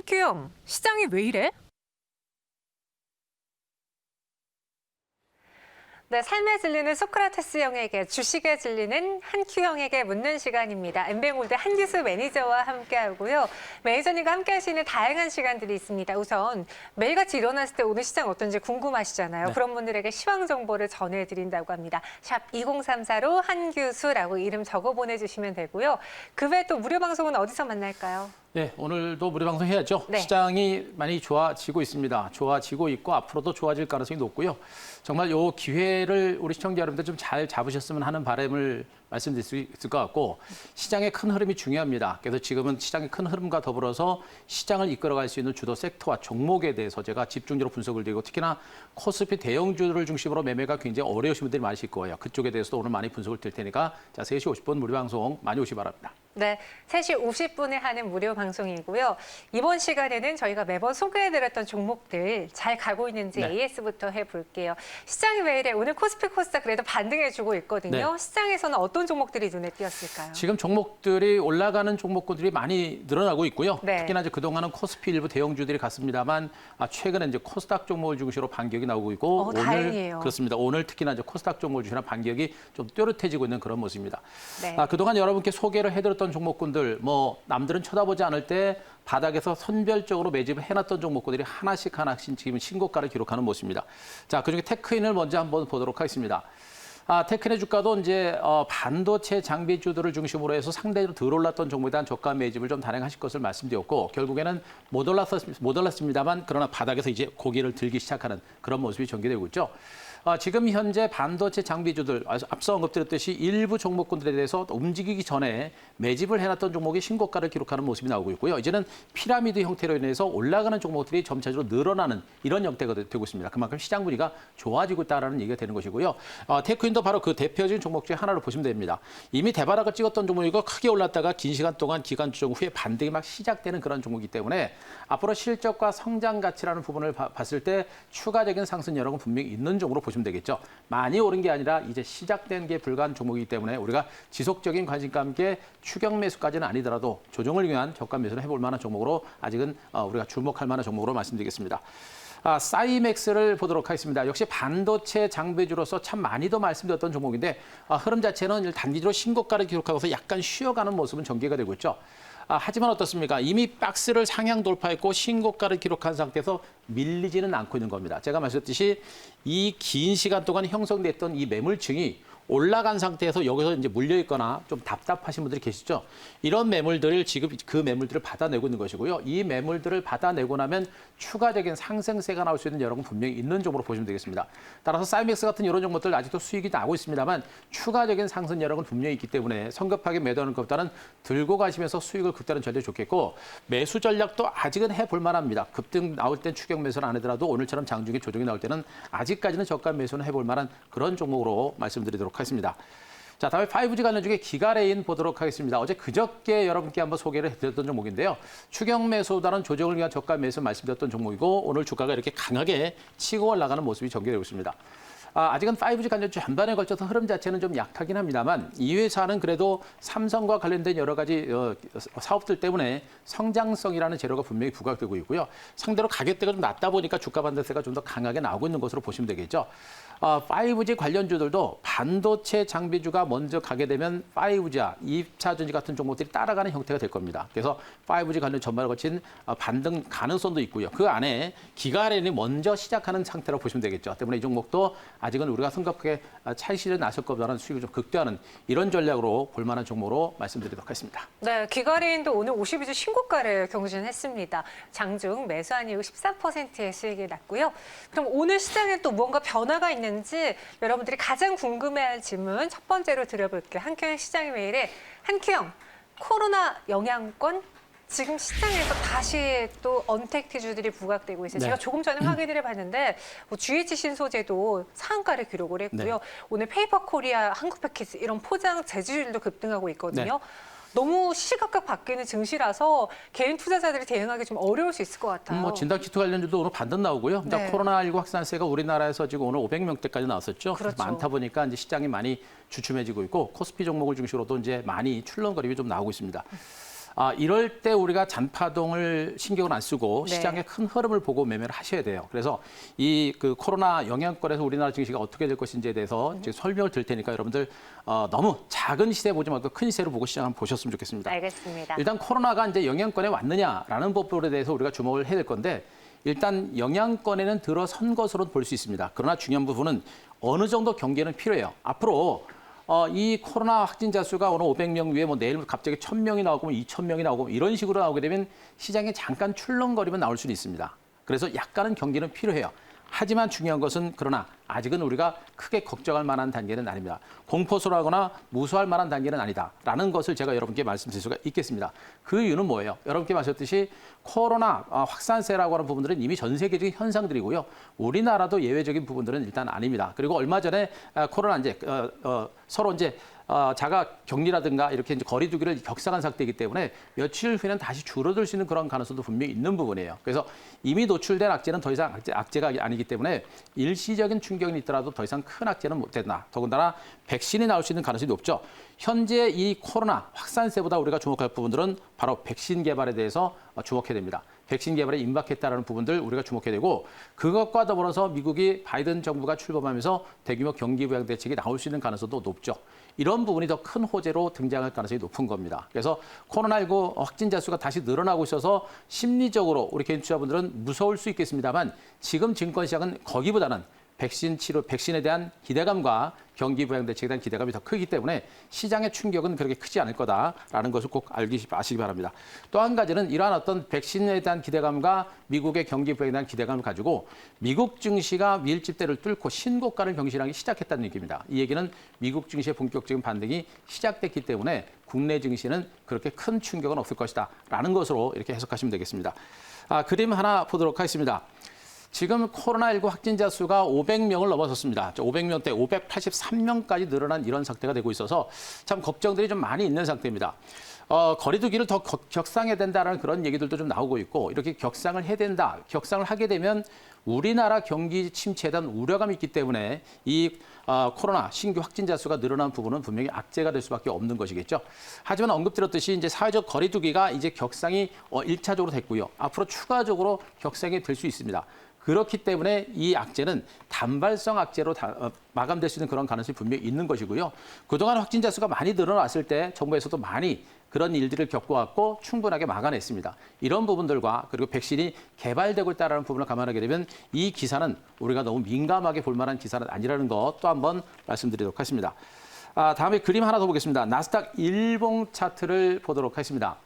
한큐영, 시장이 왜 이래? 네, 삶에 질리는 소크라테스 형에게, 주식에 질리는 한큐형에게 묻는 시간입니다. 엠뱅골드 한기수 매니저와 함께하고요. 매니저님과 함께하시는 다양한 시간들이 있습니다. 우선 매일같이 일어났을 때 오늘 시장 어떤지 궁금하시잖아요. 네. 그런 분들에게 시황 정보를 전해드린다고 합니다. 샵 2034로 한규수라고 이름 적어 보내주시면 되고요. 그 외에 또 무료 방송은 어디서 만날까요? 네, 오늘도 무료 방송 해야죠. 네. 시장이 많이 좋아지고 있습니다. 좋아지고 있고 앞으로도 좋아질 가능성이 높고요. 정말 이 기회를 우리 시청자 여러분들 좀 잘 잡으셨으면 하는 바람을 말씀드릴 수 있을 것 같고, 시장의 큰 흐름이 중요합니다. 그래서 지금은 시장의 큰 흐름과 더불어서 시장을 이끌어갈 수 있는 주도 섹터와 종목에 대해서 제가 집중적으로 분석을 드리고, 특히나 코스피 대형주를 중심으로 매매가 굉장히 어려우신 분들이 많으실 거예요. 그쪽에 대해서도 오늘 많이 분석을 드릴 테니까 자, 3시 50분 무료 방송 많이 오시기 바랍니다. 네, 3시 50분에 하는 무료 방송이고요. 이번 시간에는 저희가 매번 소개해드렸던 종목들 잘 가고 있는지 네. AS부터 해볼게요. 시장이 왜 이래? 오늘 코스피 코스닥 그래도 반등해주고 있거든요. 네. 시장에서는 어떤 종목들이 눈에 띄었을까요? 지금 종목들이 올라가는 종목군들이 많이 늘어나고 있고요. 네. 특히나 이제 그동안은 코스피 일부 대형주들이 갔습니다만 최근에 이제 코스닥 종목을 중심으로 반격이 나오고 있고, 오늘 다행이에요. 그렇습니다. 오늘 특히나 이제 코스닥 종목을 중심으로 반격이 좀 또렷해지고 있는 그런 모습입니다. 네. 그동안 여러분께 소개를 해드렸던 종목군들, 남들은 쳐다보지 않을 때 바닥에서 선별적으로 매집을 해놨던 종목군들이 하나씩 지금 신고가를 기록하는 모습입니다. 자, 그중에 테크인을 먼저 한번 보도록 하겠습니다. 테크인의 주가도 이제 반도체 장비주들을 중심으로 해서 상대적으로 덜 올랐던 종목에 대한 저가 매집을 좀 단행하실 것을 말씀드렸고, 결국에는 못 올랐습니다만 그러나 바닥에서 이제 고개를 들기 시작하는 그런 모습이 전개되고 있죠. 지금 현재 반도체 장비주들, 앞서 언급드렸듯이 일부 종목군들에 대해서 움직이기 전에 매집을 해놨던 종목이 신고가를 기록하는 모습이 나오고 있고요. 이제는 피라미드 형태로 인해서 올라가는 종목들이 점차적으로 늘어나는 이런 형태가 되고 있습니다. 그만큼 시장 분위기가 좋아지고 있다는 얘기가 되는 것이고요. 테크인도 바로 그 대표적인 종목 중에 하나로 보시면 됩니다. 이미 대바닥을 찍었던 종목이고 크게 올랐다가 긴 시간 동안 기간 조정 후에 반등이 막 시작되는 그런 종목이기 때문에 앞으로 실적과 성장 가치라는 부분을 봤을 때 추가적인 상승 여력은 분명히 있는 종목으로 보시면 되겠죠. 많이 오른 게 아니라 이제 시작된 게 불과한 종목이기 때문에 우리가 지속적인 관심과 함께 추격 매수까지는 아니더라도 조정을 위한 저가 매수를 해볼 만한 종목으로 아직은 우리가 주목할 만한 종목으로 말씀드리겠습니다. 사이맥스를 보도록 하겠습니다. 역시 반도체 장비주로서 참 많이도 말씀드렸던 종목인데 흐름 자체는 단기적으로 신고가를 기록하고서 약간 쉬어가는 모습은 전개가 되고 있죠. 하지만 어떻습니까? 이미 박스를 상향 돌파했고 신고가를 기록한 상태에서 밀리지는 않고 있는 겁니다. 제가 말씀드렸듯이 이 긴 시간 동안 형성됐던 이 매물층이 올라간 상태에서 여기서 이제 물려 있거나 좀 답답하신 분들이 계시죠. 이런 매물들을 지금 그 매물들을 받아내고 있는 것이고요. 이 매물들을 받아내고 나면 추가적인 상승세가 나올 수 있는 여력은 분명히 있는 종목으로 보시면 되겠습니다. 따라서 사이맥스 같은 이런 종목들 아직도 수익이 나고 있습니다만 추가적인 상승 여력은 분명히 있기 때문에 성급하게 매도하는 것보다는 들고 가시면서 수익을 극대화는 전혀 좋겠고, 매수 전략도 아직은 해볼 만합니다. 급등 나올 땐 추격 매수는 안 하더라도 오늘처럼 장중에 조정이 나올 때는 아직까지는 저가 매수는 해볼 만한 그런 종목으로 말씀드리도록 하겠습니다. 자, 다음에 5G 관련 중에 기가레인 보도록 하겠습니다. 어제 그저께 여러분께 한번 소개를 해드렸던 종목인데요. 추격 매수보다는 조정을 위한 저가 매수 말씀드렸던 종목이고, 오늘 주가가 이렇게 강하게 치고 올라가는 모습이 전개되고 있습니다. 아직은 5G 관련주 전반에 걸쳐서 흐름 자체는 좀 약하긴 합니다만, 이 회사는 그래도 삼성과 관련된 여러 가지 사업들 때문에 성장성이라는 재료가 분명히 부각되고 있고요. 상대로 가격대가 좀 낮다 보니까 주가 반등세가 좀 더 강하게 나오고 있는 것으로 보시면 되겠죠. 5G 관련주들도 반도체 장비주가 먼저 가게 되면 5G와 2차 전지 같은 종목들이 따라가는 형태가 될 겁니다. 그래서 5G 관련 전반을 거친 반등 가능성도 있고요. 그 안에 기가레인이 먼저 시작하는 상태로 보시면 되겠죠. 때문에 이 종목도 아직은 우리가 성급하게 차익실에 나설 것보다는 수익을 좀 극대화하는 이런 전략으로 볼 만한 종목으로 말씀드리도록 하겠습니다. 네, 기가레인도 오늘 52주 신고가를 경신했습니다. 장중 매수한 이후 13%의 수익이 났고요. 그럼 오늘 시장에 또 무언가 변화가 있는지 여러분들이 가장 궁금해할 질문 첫 번째로 드려볼게요. 한큐영 시장이 왜 이래? 한큐영, 코로나 영향권 지금 시장에서 다시 또 언택트주들이 부각되고 있어요. 네. 제가 조금 전에 확인을 해봤는데 GH 신소재도 상한가를 기록을 했고요. 네. 오늘 페이퍼코리아, 한국패키지 이런 포장 재질도 급등하고 있거든요. 네. 너무 시시각각 바뀌는 증시라서 개인 투자자들이 대응하기 좀 어려울 수 있을 것 같아요. 진단키트 관련주도 오늘 반등 나오고요. 네. 코로나19 확산세가 우리나라에서 지금 오늘 500명대까지 나왔었죠. 그렇죠. 많다 보니까 이제 시장이 많이 주춤해지고 있고, 코스피 종목을 중심으로도 이제 많이 출렁거림이 좀 나오고 있습니다. 이럴 때 우리가 잔파동을 신경을 안 쓰고 네. 시장의 큰 흐름을 보고 매매를 하셔야 돼요. 그래서 이 그 코로나 영향권에서 우리나라 증시가 어떻게 될 것인지에 대해서 지금 설명을 드릴 테니까 여러분들 너무 작은 시세 보지 말고 큰 시세로 보고 시장 한번 보셨으면 좋겠습니다. 알겠습니다. 일단 코로나가 이제 영향권에 왔느냐라는 부분에 대해서 우리가 주목을 해야 될 건데 일단 영향권에는 들어선 것으로 볼 수 있습니다. 그러나 중요한 부분은 어느 정도 경계는 필요해요. 앞으로 이 코로나 확진자 수가 오늘 500명 위에 뭐 내일 갑자기 1000명이 나오고 2000명이 나오고 이런 식으로 나오게 되면 시장에 잠깐 출렁거리면 나올 수는 있습니다. 그래서 약간은 경계는 필요해요. 하지만 중요한 것은 그러나 아직은 우리가 크게 걱정할 만한 단계는 아닙니다. 공포스러워하거나 무서워할 만한 단계는 아니다라는 것을 제가 여러분께 말씀드릴 수가 있겠습니다. 그 이유는 뭐예요? 여러분께 말씀드렸듯이 코로나 확산세라고 하는 부분들은 이미 전 세계적인 현상들이고요. 우리나라도 예외적인 부분들은 일단 아닙니다. 그리고 얼마 전에 코로나 이제 서로 이제 자가 격리라든가 이렇게 이제 거리두기를 격상한 상태이기 때문에 며칠 후에는 다시 줄어들 수 있는 그런 가능성도 분명히 있는 부분이에요. 그래서 이미 노출된 악재는 더 이상 악재가 아니기 때문에 일시적인 충격이 있더라도 더 이상 큰 악재는 못 된다. 더군다나 백신이 나올 수 있는 가능성이 높죠. 현재 이 코로나 확산세보다 우리가 주목할 부분들은 바로 백신 개발에 대해서 주목해야 됩니다. 백신 개발에 임박했다는 부분들 우리가 주목해야 되고 그것과 더불어서 미국이 바이든 정부가 출범하면서 대규모 경기 부양 대책이 나올 수 있는 가능성도 높죠. 이런 부분이 더 큰 호재로 등장할 가능성이 높은 겁니다. 그래서 코로나19 확진자 수가 다시 늘어나고 있어서 심리적으로 우리 개인 투자분들은 무서울 수 있겠습니다만 지금 증권시장은 거기보다는 백신 치료, 백신에 대한 기대감과 경기 부양 대책에 대한 기대감이 더 크기 때문에 시장의 충격은 그렇게 크지 않을 거다라는 것을 꼭 아시기 바랍니다. 또 한 가지는 이러한 어떤 백신에 대한 기대감과 미국의 경기 부양에 대한 기대감을 가지고 미국 증시가 밀집대를 뚫고 신고가를 경신하기 시작했다는 얘기입니다. 이 얘기는 미국 증시의 본격적인 반등이 시작됐기 때문에 국내 증시는 그렇게 큰 충격은 없을 것이다라는 것으로 이렇게 해석하시면 되겠습니다. 그림 하나 보도록 하겠습니다. 지금 코로나19 확진자 수가 500명을 넘어섰습니다. 500명대 583명까지 늘어난 이런 상태가 되고 있어서 참 걱정들이 좀 많이 있는 상태입니다. 거리두기를 더 격상해야 된다는 그런 얘기들도 좀 나오고 있고 이렇게 격상을 해야 된다. 격상을 하게 되면 우리나라 경기 침체에 대한 우려감이 있기 때문에 이 코로나 신규 확진자 수가 늘어난 부분은 분명히 악재가 될 수밖에 없는 것이겠죠. 하지만 언급드렸듯이 이제 사회적 거리두기가 이제 격상이 1차적으로 됐고요. 앞으로 추가적으로 격상이 될 수 있습니다. 그렇기 때문에 이 악재는 단발성 악재로 마감될 수 있는 그런 가능성이 분명히 있는 것이고요. 그동안 확진자 수가 많이 늘어났을 때 정부에서도 많이 그런 일들을 겪어왔고 충분하게 막아냈습니다. 이런 부분들과 그리고 백신이 개발되고 있다는 부분을 감안하게 되면 이 기사는 우리가 너무 민감하게 볼 만한 기사는 아니라는 것 또 한번 말씀드리도록 하겠습니다. 다음에 그림 하나 더 보겠습니다. 나스닥 일봉 차트를 보도록 하겠습니다.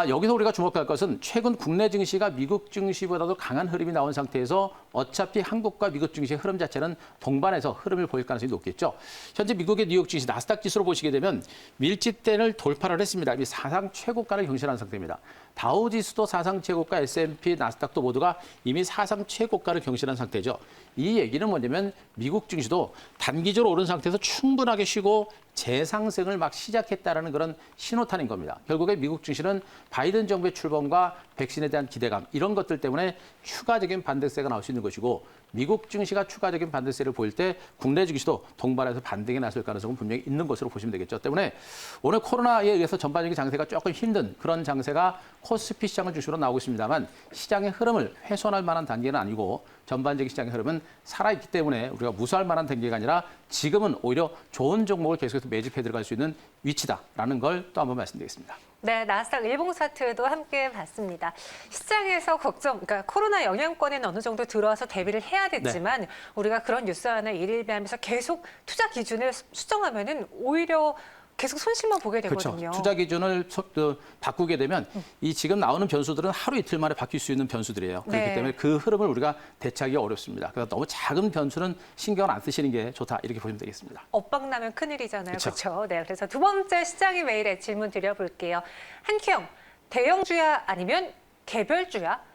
여기서 우리가 주목할 것은 최근 국내 증시가 미국 증시보다도 강한 흐름이 나온 상태에서 어차피 한국과 미국 증시의 흐름 자체는 동반해서 흐름을 보일 가능성이 높겠죠. 현재 미국의 뉴욕 증시 나스닥 지수로 보시게 되면 밀집대를 돌파를 했습니다. 이미 사상 최고가를 경신한 상태입니다. 다우 지수도 사상 최고가, S&P, 나스닥도 모두가 이미 사상 최고가를 경신한 상태죠. 이 얘기는 뭐냐면 미국 증시도 단기적으로 오른 상태에서 충분하게 쉬고 재상승을 막 시작했다라는 그런 신호탄인 겁니다. 결국에 미국 증시는 바이든 정부의 출범과 백신에 대한 기대감 이런 것들 때문에 추가적인 반등세가 나올 수 있는 것이고 미국 증시가 추가적인 반등세를 보일 때 국내 증시도 동반해서 반등이 나설 가능성은 분명히 있는 것으로 보시면 되겠죠. 때문에 오늘 코로나에 의해서 전반적인 장세가 조금 힘든 그런 장세가 코스피 시장을 중심으로 나오고 있습니다만 시장의 흐름을 훼손할 만한 단계는 아니고 전반적인 시장의 흐름은 살아있기 때문에 우리가 무서워할 만한 단계가 아니라 지금은 오히려 좋은 종목을 계속해서 매집해 들어갈 수 있는 위치다라는 걸 또 한번 말씀드리겠습니다. 네, 나스닥 일봉 차트도 함께 봤습니다. 시장에서 그러니까 코로나 영향권에는 어느 정도 들어와서 대비를 해야 됐지만 우리가 그런 뉴스 하나 일일비하면서 계속 투자 기준을 수정하면은 오히려 계속 손실만 보게 되거든요. 그렇죠. 투자 기준을 바꾸게 되면 이 지금 나오는 변수들은 하루 이틀 만에 바뀔 수 있는 변수들이에요. 그렇기 네. 때문에 그 흐름을 우리가 대처하기가 어렵습니다. 그래서 너무 작은 변수는 신경을 안 쓰시는 게 좋다 이렇게 보시면 되겠습니다. 엇박 나면 큰일이잖아요. 그쵸. 그렇죠? 네, 그래서 두 번째 시장이 왜 이래 질문 드려볼게요. 한큐형, 대형주야 아니면 개별주야?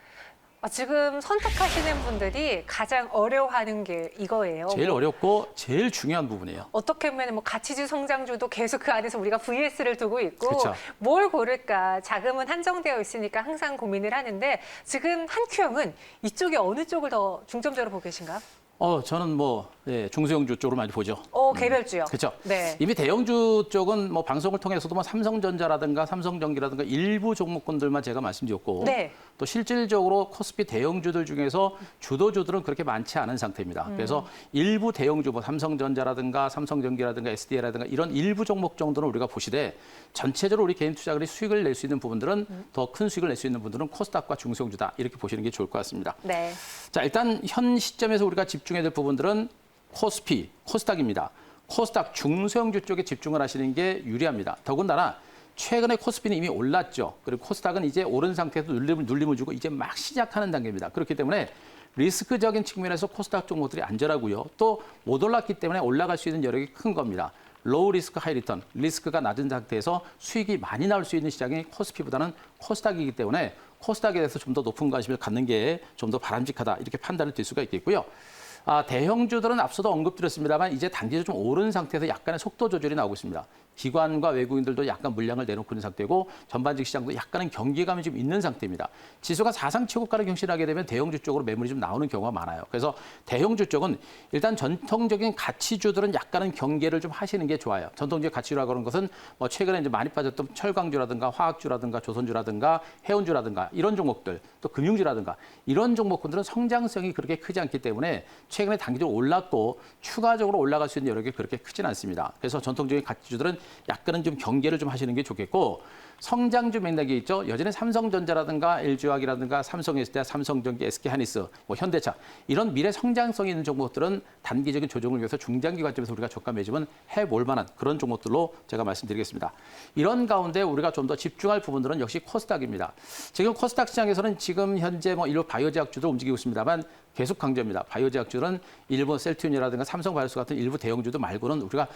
지금 선택하시는 분들이 가장 어려워하는 게 이거예요. 제일 어렵고 제일 중요한 부분이에요. 어떻게 보면 뭐 가치주 성장주도 계속 그 안에서 우리가 VS를 두고 있고 그쵸. 뭘 고를까 자금은 한정되어 있으니까 항상 고민을 하는데 지금 한큐형은 이쪽에 어느 쪽을 더 중점적으로 보고 계신가요? 저는 뭐 중소형주 쪽으로 많이 보죠. 개별주요. 그렇죠. 네. 이미 대형주 쪽은 뭐 방송을 통해서도 뭐 삼성전자라든가 삼성전기라든가 일부 종목군들만 제가 말씀드렸고 네. 또 실질적으로 코스피 대형주들 중에서 주도주들은 그렇게 많지 않은 상태입니다. 그래서 일부 대형주, 뭐 삼성전자라든가 삼성전기라든가 SDI라든가 이런 일부 종목 정도는 우리가 보시되 전체적으로 우리 개인 투자자들이 수익을 낼 수 있는 부분들은 더 큰 수익을 낼 수 있는 분들은 코스닥과 중소형주다 이렇게 보시는 게 좋을 것 같습니다. 네. 자, 일단 현 시점에서 우리가 집중해야 될 부분들은 코스피, 코스닥입니다. 코스닥 중소형주 쪽에 집중을 하시는 게 유리합니다. 더군다나 최근에 코스피는 이미 올랐죠. 그리고 코스닥은 이제 오른 상태에서 눌림을 주고 이제 막 시작하는 단계입니다. 그렇기 때문에 리스크적인 측면에서 코스닥 종목들이 안전하고요. 또 못 올랐기 때문에 올라갈 수 있는 여력이 큰 겁니다. 로우 리스크 하이 리턴, 리스크가 낮은 상태에서 수익이 많이 나올 수 있는 시장이 코스피보다는 코스닥이기 때문에 코스닥에 대해서 좀 더 높은 관심을 갖는 게 좀 더 바람직하다 이렇게 판단을 될 수가 있겠고요. 대형주들은 앞서도 언급드렸습니다만 이제 단기적으로 좀 오른 상태에서 약간의 속도 조절이 나오고 있습니다. 기관과 외국인들도 약간 물량을 내놓고 있는 상태고 전반적 시장도 약간은 경계감이 좀 있는 상태입니다. 지수가 사상 최고가를 경신하게 되면 대형주 쪽으로 매물이 좀 나오는 경우가 많아요. 그래서 대형주 쪽은 일단 전통적인 가치주들은 약간은 경계를 좀 하시는 게 좋아요. 전통적인 가치주라고 하는 것은 뭐 최근에 이제 많이 빠졌던 철강주라든가 화학주라든가 조선주라든가 해운주라든가 이런 종목들 또 금융주라든가 이런 종목군들은 성장성이 그렇게 크지 않기 때문에 최근에 단기적으로 올랐고 추가적으로 올라갈 수 있는 여력이 그렇게 크진 않습니다. 그래서 전통적인 가치주들은 약간은 좀 경계를 좀 하시는 게 좋겠고 성장주 맥락이 있죠. 여전히 삼성전자라든가 LG화학이라든가 삼성SDI, 삼성전기, SK하이닉스, 뭐 현대차 이런 미래 성장성이 있는 종목들은 단기적인 조정을 위해서 중장기 관점에서 우리가 저가 매집은 해볼 만한 그런 종목들로 제가 말씀드리겠습니다. 이런 가운데 우리가 좀 더 집중할 부분들은 역시 코스닥입니다. 지금 코스닥 시장에서는 지금 현재 뭐 일부 바이오제약주들 움직이고 있습니다만 계속 강조합니다. 바이오제약주는 일본 셀트리온이라든가 삼성바이오스 같은 일부 대형주도 말고는 우리가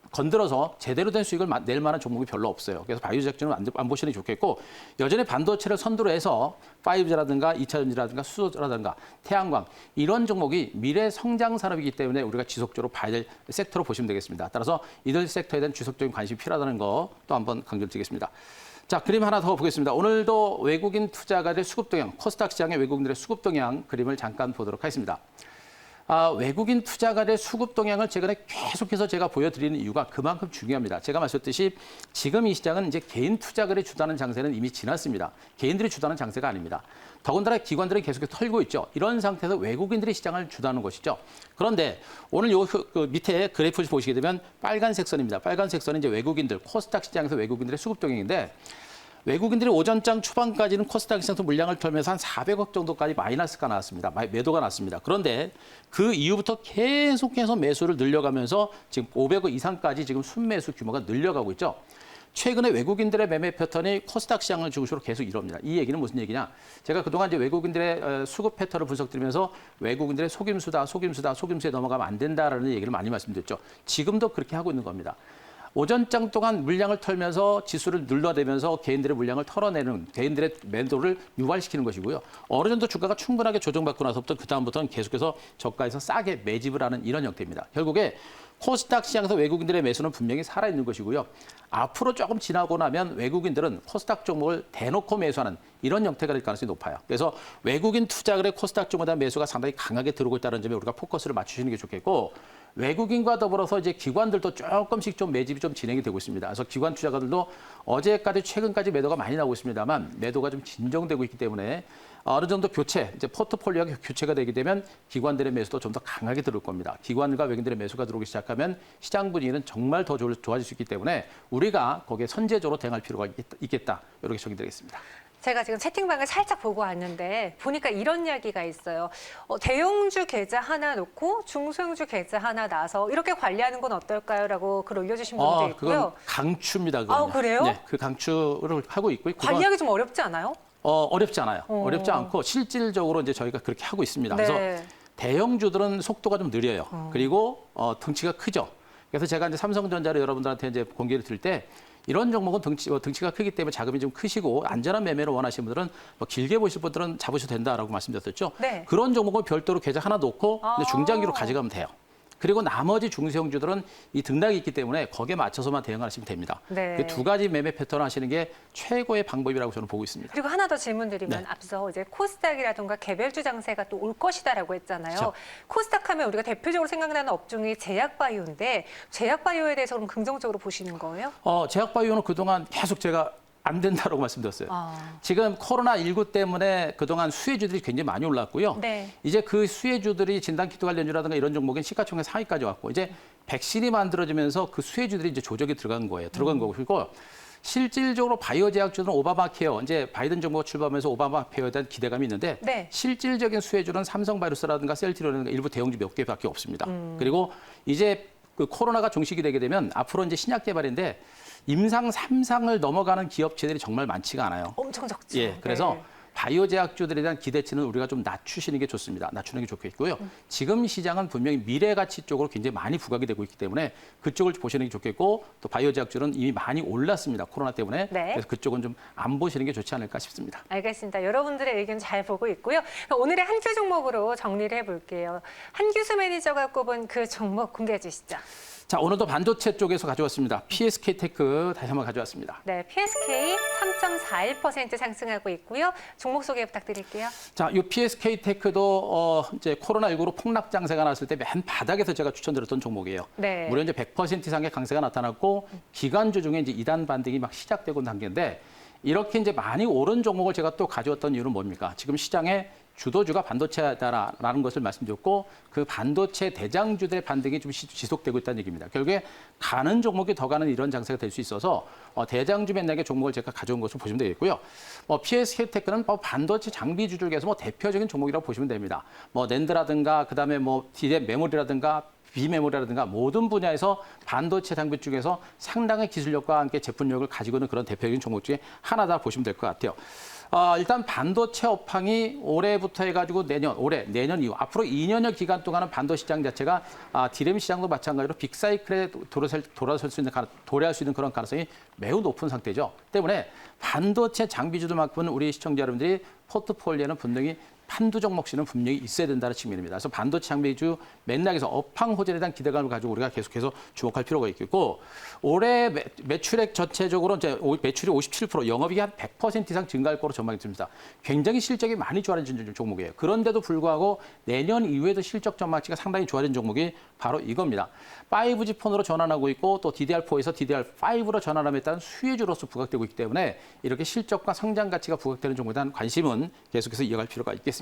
건드려서 제대로 된 수익을 낼 만한 종목이 별로 없어요. 그래서 바이오제약주는 안 보시는 게 좋겠고 여전히 반도체를 선두로 해서 5G라든가 2차 전지라든가 수소라든가 태양광 이런 종목이 미래 성장 산업이기 때문에 우리가 지속적으로 봐야 될 섹터로 보시면 되겠습니다. 따라서 이들 섹터에 대한 지속적인 관심이 필요하다는 거 또 한번 강조드리겠습니다. 자, 그림 하나 더 보겠습니다. 오늘도 외국인 투자가들의 수급 동향, 코스닥 시장의 외국인들의 수급 동향 그림을 잠깐 보도록 하겠습니다. 외국인 투자가들의 수급 동향을 최근에 계속해서 제가 보여드리는 이유가 그만큼 중요합니다. 제가 말씀드렸듯이 지금 이 시장은 이제 개인 투자가들이 주도하는 장세는 이미 지났습니다. 개인들이 주도하는 장세가 아닙니다. 더군다나 기관들은 계속해서 털고 있죠. 이런 상태에서 외국인들이 시장을 주도하는 것이죠. 그런데 오늘 그 밑에 그래프를 보시게 되면 빨간색 선입니다. 빨간색 선은 이제 외국인들, 코스닥 시장에서 외국인들의 수급 동향인데 외국인들이 오전장 초반까지는 코스닥 시장에서 물량을 털면서 한 400억 정도까지 마이너스가 나왔습니다. 매도가 났습니다. 그런데 그 이후부터 계속해서 매수를 늘려가면서 지금 500억 이상까지 지금 순매수 규모가 늘려가고 있죠. 최근에 외국인들의 매매 패턴이 코스닥 시장을 중심으로 계속 이럽니다. 이 얘기는 무슨 얘기냐? 제가 그동안 이제 외국인들의 수급 패턴을 분석드리면서 외국인들의 속임수에 넘어가면 안 된다라는 얘기를 많이 말씀드렸죠. 지금도 그렇게 하고 있는 겁니다. 오전장 동안 물량을 털면서 지수를 눌러대면서 개인들의 물량을 털어내는 개인들의 매도를 유발시키는 것이고요. 어느 정도 주가가 충분하게 조정받고 나서부터 그다음부터는 계속해서 저가에서 싸게 매집을 하는 이런 형태입니다. 결국에 코스닥 시장에서 외국인들의 매수는 분명히 살아있는 것이고요. 앞으로 조금 지나고 나면 외국인들은 코스닥 종목을 대놓고 매수하는 이런 형태가 될 가능성이 높아요. 그래서 외국인 투자들의 코스닥 종목에 대한 매수가 상당히 강하게 들어오고 있다는 점에 우리가 포커스를 맞추시는 게 좋겠고 외국인과 더불어서 이제 기관들도 조금씩 좀 매집이 좀 진행이 되고 있습니다. 그래서 기관 투자가들도 어제까지 최근까지 매도가 많이 나오고 있습니다만 매도가 좀 진정되고 있기 때문에 어느 정도 교체, 이제 포트폴리오가 교체가 되게 되면 기관들의 매수도 좀 더 강하게 들어올 겁니다. 기관과 외국인들의 매수가 들어오기 시작하면 시장 분위기는 정말 더 좋아질 수 있기 때문에 우리가 거기에 선제적으로 대응할 필요가 있겠다. 이렇게 정의드리겠습니다. 제가 지금 채팅방을 살짝 보고 왔는데 보니까 이런 이야기가 있어요. 대형주 계좌 하나 놓고 중소형주 계좌 하나 놔서 이렇게 관리하는 건 어떨까요? 라고 글 올려주신 분도 있고요. 그건 강추입니다. 그건요. 그래요? 네, 그 강추를 하고 있고요. 관리하기 좀 어렵지 않아요? 어렵지 않아요. 어렵지 않고 실질적으로 이제 저희가 그렇게 하고 있습니다. 네. 그래서 대형주들은 속도가 좀 느려요. 그리고 덩치가 크죠. 그래서 제가 이제 삼성전자를 여러분들한테 이제 공개를 드릴 때 이런 종목은 덩치가 크기 때문에 자금이 좀 크시고 안전한 매매를 원하시는 분들은 뭐 길게 보실 분들은 잡으셔도 된다라고 말씀드렸죠. 네. 그런 종목은 별도로 계좌 하나 놓고 이제 중장기로 가져가면 돼요. 그리고 나머지 중소형주들은 이 등락이 있기 때문에 거기에 맞춰서만 대응하시면 됩니다. 네. 그 두 가지 매매 패턴을 하시는 게 최고의 방법이라고 저는 보고 있습니다. 그리고 하나 더 질문드리면 네. 앞서 이제 코스닥이라든가 개별주 장세가 또 올 것이다라고 했잖아요. 그렇죠. 코스닥 하면 우리가 대표적으로 생각나는 업종이 제약바이오인데 제약바이오에 대해서 그럼 긍정적으로 보시는 거예요? 제약바이오는 그동안 계속 제가 안 된다고 말씀드렸어요. 지금 코로나19 때문에 그동안 수혜주들이 굉장히 많이 올랐고요. 네. 이제 그 수혜주들이 진단키트 관련주라든가 이런 종목은 시가총액 상위까지 왔고 이제 백신이 만들어지면서 그 수혜주들이 이제 조정이 들어간 거예요. 들어간 거고 그리고 실질적으로 바이오 제약주는 오바마 케어, 이제 바이든 정부가 출범하면서 오바마 케어에 대한 기대감이 있는데 네. 실질적인 수혜주는 삼성바이오스라든가 셀트리온이라든가 일부 대형주 몇 개밖에 없습니다. 그리고 이제 그 코로나가 종식이 되게 되면 앞으로 이제 신약 개발인데 임상 3상을 넘어가는 기업체들이 정말 많지가 않아요. 엄청 적죠. 예, 그래서 네. 바이오 제약주들에 대한 기대치는 우리가 좀 낮추시는 게 좋습니다. 낮추는 게 좋겠고요. 지금 시장은 분명히 미래 가치 쪽으로 굉장히 많이 부각이 되고 있기 때문에 그쪽을 보시는 게 좋겠고 또 바이오 제약주는 이미 많이 올랐습니다. 코로나 때문에. 네. 그래서 그쪽은 좀 안 보시는 게 좋지 않을까 싶습니다. 알겠습니다. 여러분들의 의견 잘 보고 있고요. 오늘의 한큐 종목으로 정리를 해볼게요. 한규수 매니저가 꼽은 그 종목 공개해 주시죠. 자, 오늘도 반도체 쪽에서 가져왔습니다. PSK 테크 다시 한번 가져왔습니다. 네, PSK 3.41% 상승하고 있고요. 종목 소개 부탁드릴게요. 자, 이 PSK 테크도 이제 코로나19로 폭락 장세가 났을 때 맨 바닥에서 제가 추천드렸던 종목이에요. 네. 무려 이제 100% 이상의 강세가 나타났고 기간주 중에 이제 2단 반등이 막 시작되고 있는 단계인데 이렇게 이제 많이 오른 종목을 제가 또 가져왔던 이유는 뭡니까? 지금 시장에 주도주가 반도체다라는 것을 말씀드렸고 그 반도체 대장주들의 반등이 좀 지속되고 있다는 얘기입니다. 결국에 가는 종목이 더 가는 이런 장세가 될 수 있어서 대장주 맥락의 종목을 제가 가져온 것으로 보시면 되겠고요. PSK테크는 반도체 장비주 중에서 대표적인 종목이라고 보시면 됩니다. 낸드라든가 그다음에 DRAM 메모리라든가 비메모리라든가 모든 분야에서 반도체 장비 쪽에서 상당한 기술력과 함께 제품력을 가지고 있는 그런 대표적인 종목 중에 하나다 보시면 될 것 같아요. 일단 반도체 업황이 올해부터 해가지고 내년 이후 앞으로 2년여 기간 동안은 반도체 시장 자체가 DRAM 시장도 마찬가지로 빅사이클에 도래할 수 있는 그런 가능성이 매우 높은 상태죠. 때문에 반도체 장비주들만큼은 우리 시청자 여러분들이 포트폴리오에는 분명히 한두 종목씩은 분명히 있어야 된다는 측면입니다. 그래서 반도체 장비주 맥락에서 업황 호재에 대한 기대감을 가지고 우리가 계속해서 주목할 필요가 있겠고 올해 매출액 전체적으로 이제 매출이 57%, 영업이익이 한 100% 이상 증가할 거로 전망이 듭니다. 굉장히 실적이 많이 좋아진 종목이에요. 그런데도 불구하고 내년 이후에도 실적 전망치가 상당히 좋아진 종목이 바로 이겁니다. 5G 폰으로 전환하고 있고 또 DDR4에서 DDR5로 전환함에 따른 수혜주로서 부각되고 있기 때문에 이렇게 실적과 성장 가치가 부각되는 종목에 대한 관심은 계속해서 이어갈 필요가 있겠습니다.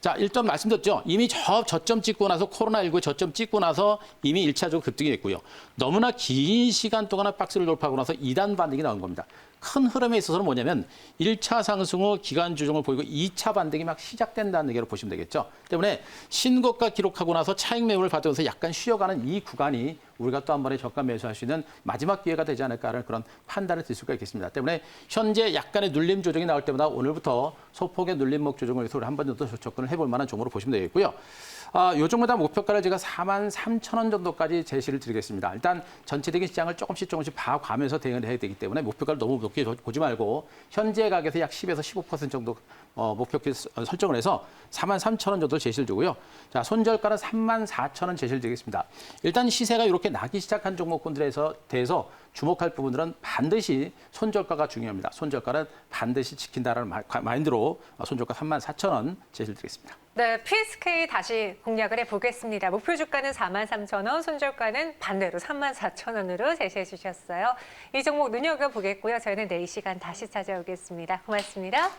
자, 일단 말씀드렸죠. 이미 저점 찍고 나서 코로나19에 저점 찍고 나서 이미 1차적으로 급등이 됐고요. 너무나 긴 시간 동안 박스를 돌파하고 나서 2단 반등이 나온 겁니다. 큰 흐름에 있어서는 뭐냐면 1차 상승 후 기간 조정을 보이고 2차 반등이 막 시작된다는 얘기로 보시면 되겠죠. 때문에 신고가 기록하고 나서 차익 매물을 받으면서 약간 쉬어가는 이 구간이 우리가 또 한 번에 저가 매수할 수 있는 마지막 기회가 되지 않을까라는 그런 판단을 들 수가 있겠습니다. 때문에 현재 약간의 눌림 조정이 나올 때마다 오늘부터 소폭의 눌림목 조정을 위해서 우리 한 번 정도 접근을 해볼 만한 종목으로 보시면 되겠고요. 요 종목보다 목표가를 제가 43,000원 정도까지 제시를 드리겠습니다. 일단 전체적인 시장을 조금씩 봐가면서 대응을 해야 되기 때문에 목표가를 너무 높게 보지 말고 현재 가격에서 약 10에서 15% 정도 목표가 설정을 해서 43,000원 정도 제시를 주고요. 자, 손절가는 34,000원 제시를 드리겠습니다. 일단 시세가 이렇게 나기 시작한 종목군들에 대해서 주목할 부분들은 반드시 손절가가 중요합니다. 손절가는 반드시 지킨다라는 마인드로 손절가 34,000원 제시를 드리겠습니다. 네, PSK 다시 공략을 해보겠습니다. 목표 주가는 43,000원, 손절가는 반대로 34,000원으로 제시해 주셨어요. 이 종목 눈여겨보겠고요. 저희는 내일 시간 다시 찾아오겠습니다. 고맙습니다.